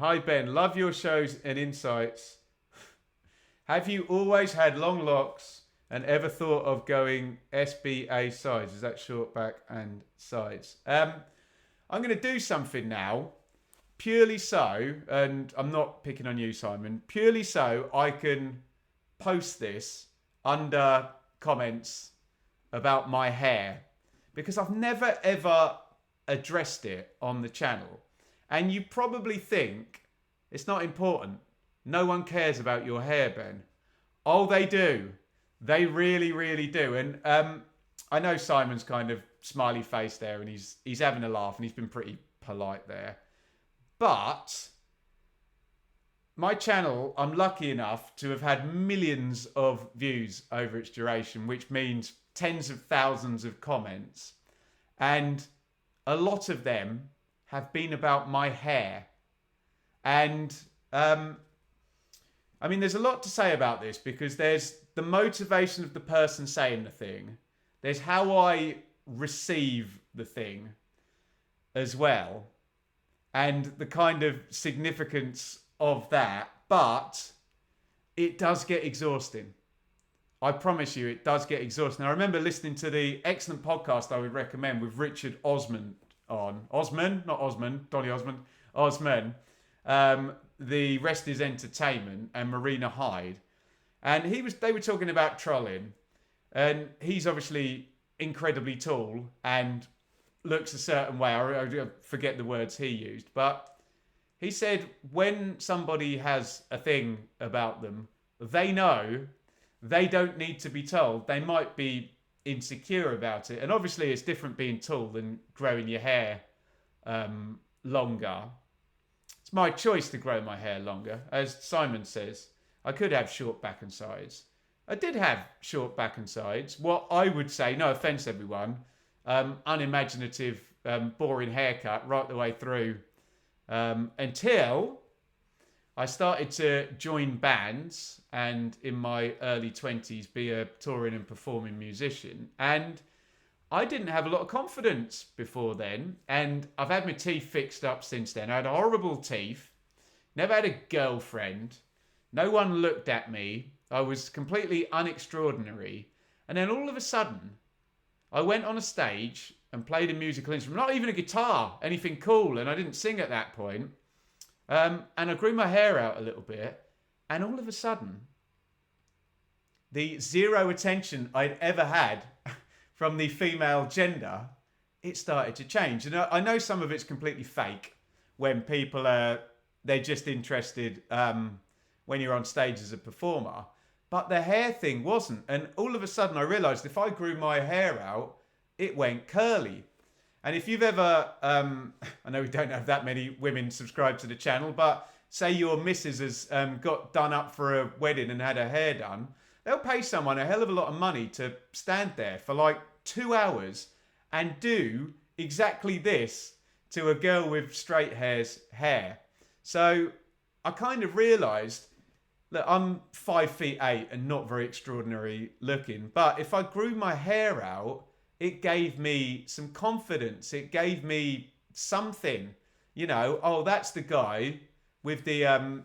Hi, Ben. Love your shows and insights. Have you always had long locks and ever thought of going SBA sides? Is that short back and sides? I'm going to do something now, purely so, and I'm not picking on you, Simon, purely so I can post this under comments about my hair because I've never ever addressed it on the channel. And you probably think it's not important. No one cares about your hair, Ben. Oh, they do. They really, really do. And I know Simon's kind of smiley face there, and he's having a laugh, and he's been pretty polite there. But my channel, I'm lucky enough to have had millions of views over its duration, which means tens of thousands of comments. And a lot of them have been about my hair. And I mean, there's a lot to say about this because there's the motivation of the person saying the thing, there's how I receive the thing as well, and the kind of significance of that. But it does get exhausting. I promise you, it does get exhausting. I remember listening to the excellent podcast I would recommend with Richard Osman on. Osman, not Osman, Donny Osmond, Osman. The Rest is Entertainment and Marina Hyde. And they were talking about trolling. And he's obviously incredibly tall and looks a certain way. I forget the words he used. But he said when somebody has a thing about them, they know they don't need to be told. They might be insecure about it. And obviously it's different being tall than growing your hair longer. It's my choice to grow my hair longer. As Simon says, I could have short back and sides. I did have short back and sides. What I would say, no offence everyone, unimaginative, boring haircut right the way through until I started to join bands and in my early 20s be a touring and performing musician. And I didn't have a lot of confidence before then. And I've had my teeth fixed up since then. I had horrible teeth, never had a girlfriend. No one looked at me. I was completely unextraordinary. And then all of a sudden, I went on a stage and played a musical instrument, not even a guitar, anything cool. And I didn't sing at that point. And I grew my hair out a little bit. And all of a sudden, the zero attention I'd ever had from the female gender, it started to change. And I know some of it's completely fake when people they're just interested when you're on stage as a performer. But the hair thing wasn't. And all of a sudden I realised if I grew my hair out, it went curly. And if you've ever, I know we don't have that many women subscribed to the channel, but say your missus has got done up for a wedding and had her hair done, they'll pay someone a hell of a lot of money to stand there for like 2 hours and do exactly this to a girl with straight hair. So I kind of realised that I'm 5'8" and not very extraordinary looking, but if I grew my hair out, it gave me some confidence. It gave me something, you know. Oh, that's the guy with the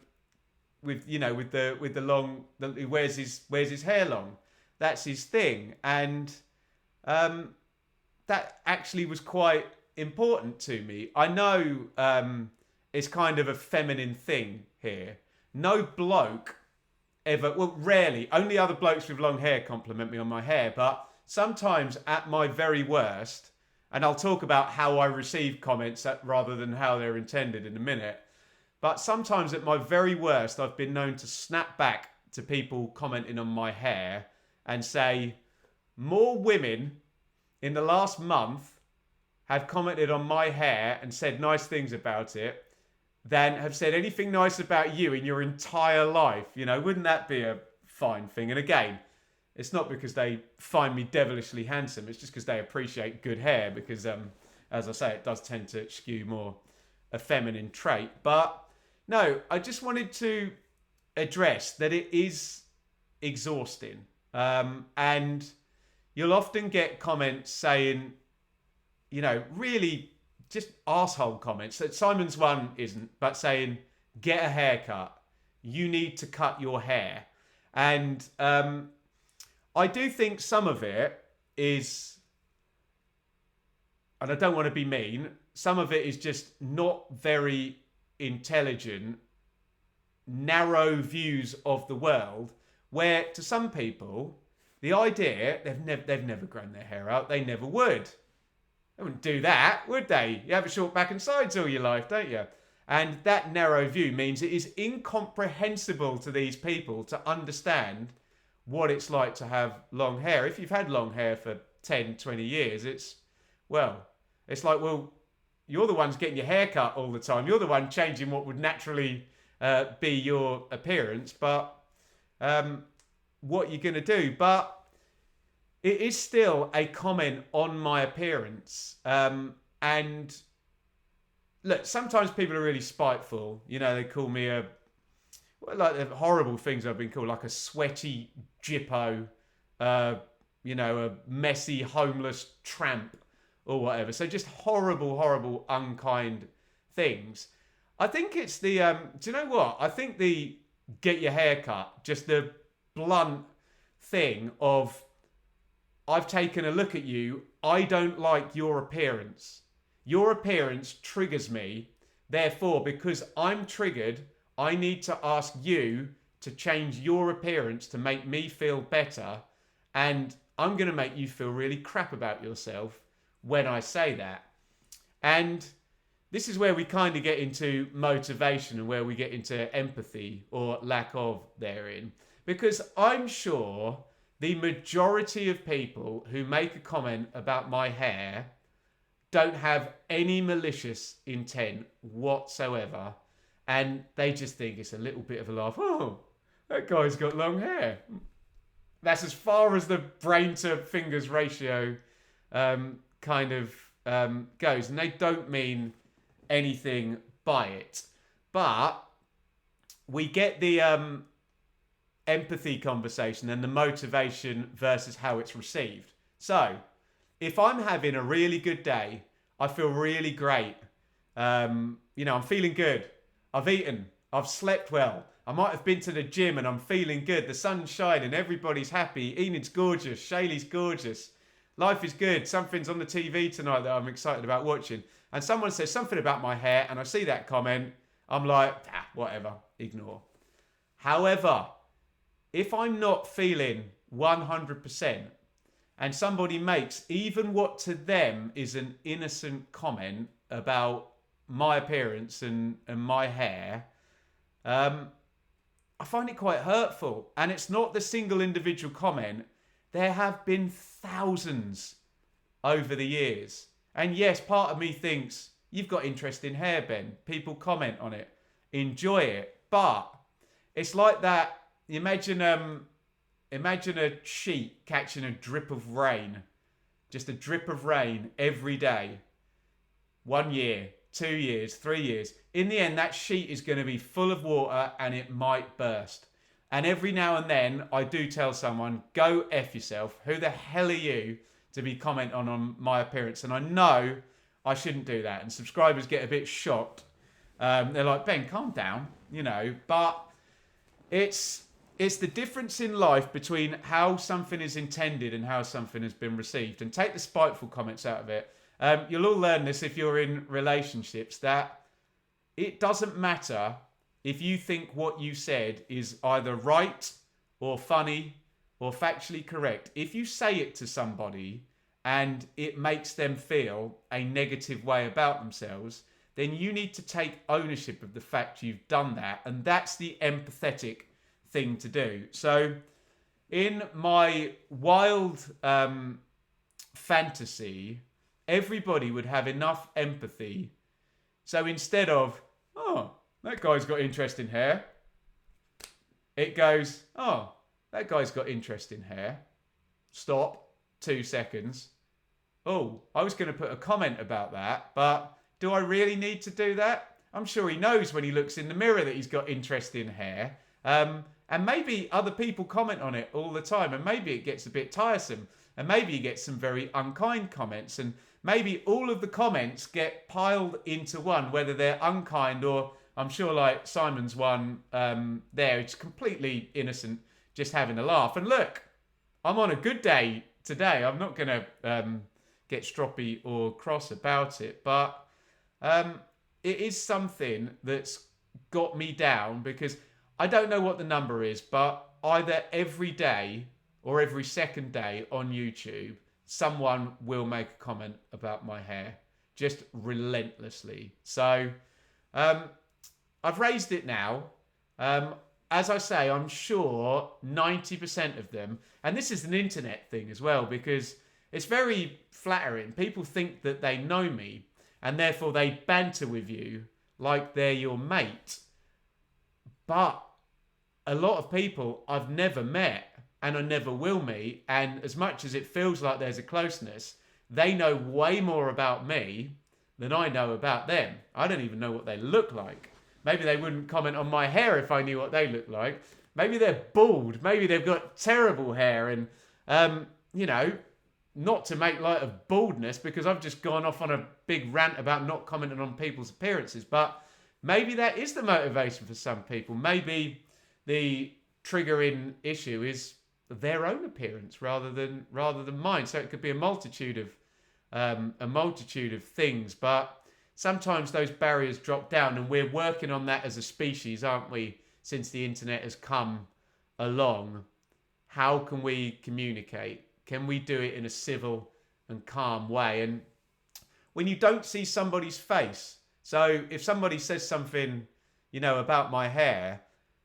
with the long, he wears his hair long. That's his thing, and that actually was quite important to me. I know it's kind of a feminine thing here. No bloke ever, well, rarely. Only other blokes with long hair compliment me on my hair, but sometimes at my very worst, and I'll talk about how I receive comments rather than how they're intended in a minute, but sometimes at my very worst, I've been known to snap back to people commenting on my hair and say, more women in the last month have commented on my hair and said nice things about it than have said anything nice about you in your entire life. You know, wouldn't that be a fine thing? And again, it's not because they find me devilishly handsome. It's just because they appreciate good hair because, as I say, it does tend to skew more a feminine trait. But no, I just wanted to address that it is exhausting. And you'll often get comments saying, you know, really just arsehole comments. That Simon's one isn't, but saying, get a haircut. You need to cut your hair. And I do think some of it is, and I don't want to be mean, some of it is just not very intelligent, narrow views of the world, where to some people, the idea, they've never grown their hair out, they never would. They wouldn't do that, would they? You have a short back and sides all your life, don't you? And that narrow view means it is incomprehensible to these people to understand what it's like to have long hair. If you've had long hair for 10, 20 years, it's like, well, you're the ones getting your hair cut all the time. You're the one changing what would naturally be your appearance. But what you're going to do? But it is still a comment on my appearance. And look, sometimes people are really spiteful. You know, they call me like the horrible things I've been called, like a sweaty Jippo, you know, a messy homeless tramp or whatever. So just horrible, horrible, unkind things. I think it's the, do you know what? I think the get your hair cut, just the blunt thing of, I've taken a look at you, I don't like your appearance. Your appearance triggers me. Therefore, because I'm triggered, I need to ask you to change your appearance to make me feel better. And I'm going to make you feel really crap about yourself when I say that. And this is where we kind of get into motivation and where we get into empathy or lack of therein. Because I'm sure the majority of people who make a comment about my hair don't have any malicious intent whatsoever. And they just think it's a little bit of a laugh. Oh, that guy's got long hair. That's as far as the brain to fingers ratio kind of goes. And they don't mean anything by it. But we get the empathy conversation and the motivation versus how it's received. So, if I'm having a really good day, I feel really great. You know, I'm feeling good. I've eaten. I've slept well. I might have been to the gym and I'm feeling good. The sun's shining. Everybody's happy. Enid's gorgeous. Shaylee's gorgeous. Life is good. Something's on the TV tonight that I'm excited about watching. And someone says something about my hair and I see that comment. I'm like, whatever. Ignore. However, if I'm not feeling 100% and somebody makes even what to them is an innocent comment about my appearance and my hair, I find it quite hurtful. And it's not the single individual comment. There have been thousands over the years. And yes, part of me thinks, you've got interesting hair, Ben. People comment on it. Enjoy it. But it's like that. Imagine a sheet catching a drip of rain. Just a drip of rain every day. 1 year, 2 years, 3 years. In the end, that sheet is going to be full of water and it might burst. And every now and then, I do tell someone, go F yourself. Who the hell are you to be commenting on my appearance? And I know I shouldn't do that. And subscribers get a bit shocked. They're like, Ben, calm down, you know. But it's the difference in life between how something is intended and how something has been received. And take the spiteful comments out of it. You'll all learn this if you're in relationships, that it doesn't matter if you think what you said is either right or funny or factually correct. If you say it to somebody and it makes them feel a negative way about themselves, then you need to take ownership of the fact you've done that. And that's the empathetic thing to do. So in my wild fantasy, everybody would have enough empathy. So instead of, oh, that guy's got interesting hair, it goes, oh, that guy's got interesting hair. Stop. 2 seconds. Oh, I was going to put a comment about that, but do I really need to do that? I'm sure he knows when he looks in the mirror that he's got interesting hair. And maybe other people comment on it all the time, and maybe it gets a bit tiresome, and maybe you get some very unkind comments, and maybe all of the comments get piled into one, whether they're unkind or I'm sure like Simon's one there, it's completely innocent, just having a laugh. And look, I'm on a good day today. I'm not going to get stroppy or cross about it, but it is something that's got me down because I don't know what the number is, but either every day or every second day on YouTube, someone will make a comment about my hair just relentlessly. So I've raised it now. As I say, I'm sure 90% of them, and this is an internet thing as well, because it's very flattering. People think that they know me, and therefore they banter with you like they're your mate. But a lot of people I've never met, and I never will meet, and as much as it feels like there's a closeness, they know way more about me than I know about them. I don't even know what they look like. Maybe they wouldn't comment on my hair if I knew what they look like. Maybe they're bald. Maybe they've got terrible hair. And, you know, not to make light of baldness, because I've just gone off on a big rant about not commenting on people's appearances. But maybe that is the motivation for some people. Maybe the triggering issue is their own appearance rather than mine. So it could be a multitude of things. But sometimes those barriers drop down, and we're working on that as a species, aren't we? Since the internet has come along, how can we communicate? Can we do it in a civil and calm way? And when you don't see somebody's face, so if somebody says something, you know, about my hair,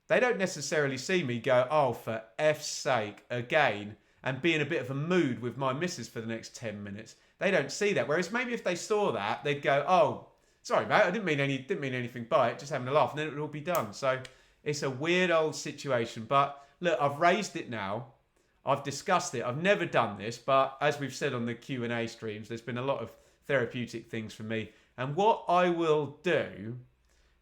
they don't necessarily see me go, oh, for F's sake, again, and be in a bit of a mood with my missus for the next 10 minutes. They don't see that. Whereas maybe if they saw that, they'd go, oh, sorry, mate, I didn't mean anything by it, just having a laugh, and then it would all be done. So it's a weird old situation. But look, I've raised it now. I've discussed it. I've never done this, but as we've said on the Q&A streams, there's been a lot of therapeutic things for me. And what I will do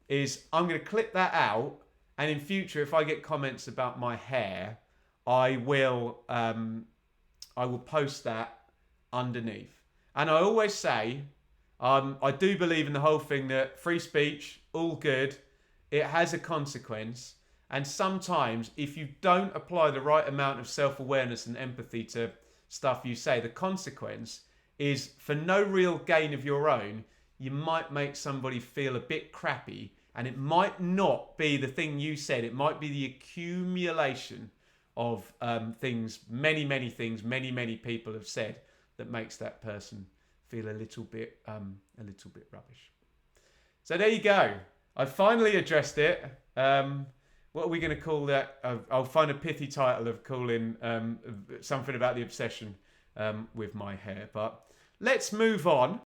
is I'm going to clip that out, and in future, if I get comments about my hair, I will post that underneath. And I always say, I do believe in the whole thing that free speech, all good, it has a consequence. And sometimes if you don't apply the right amount of self-awareness and empathy to stuff you say, the consequence is, for no real gain of your own, you might make somebody feel a bit crappy. And it might not be the thing you said. It might be the accumulation of things, many things, many people have said that makes that person feel a little bit rubbish. So there you go. I finally addressed it. What are we going to call that? I'll find a pithy title of calling something about the obsession with my hair. But let's move on.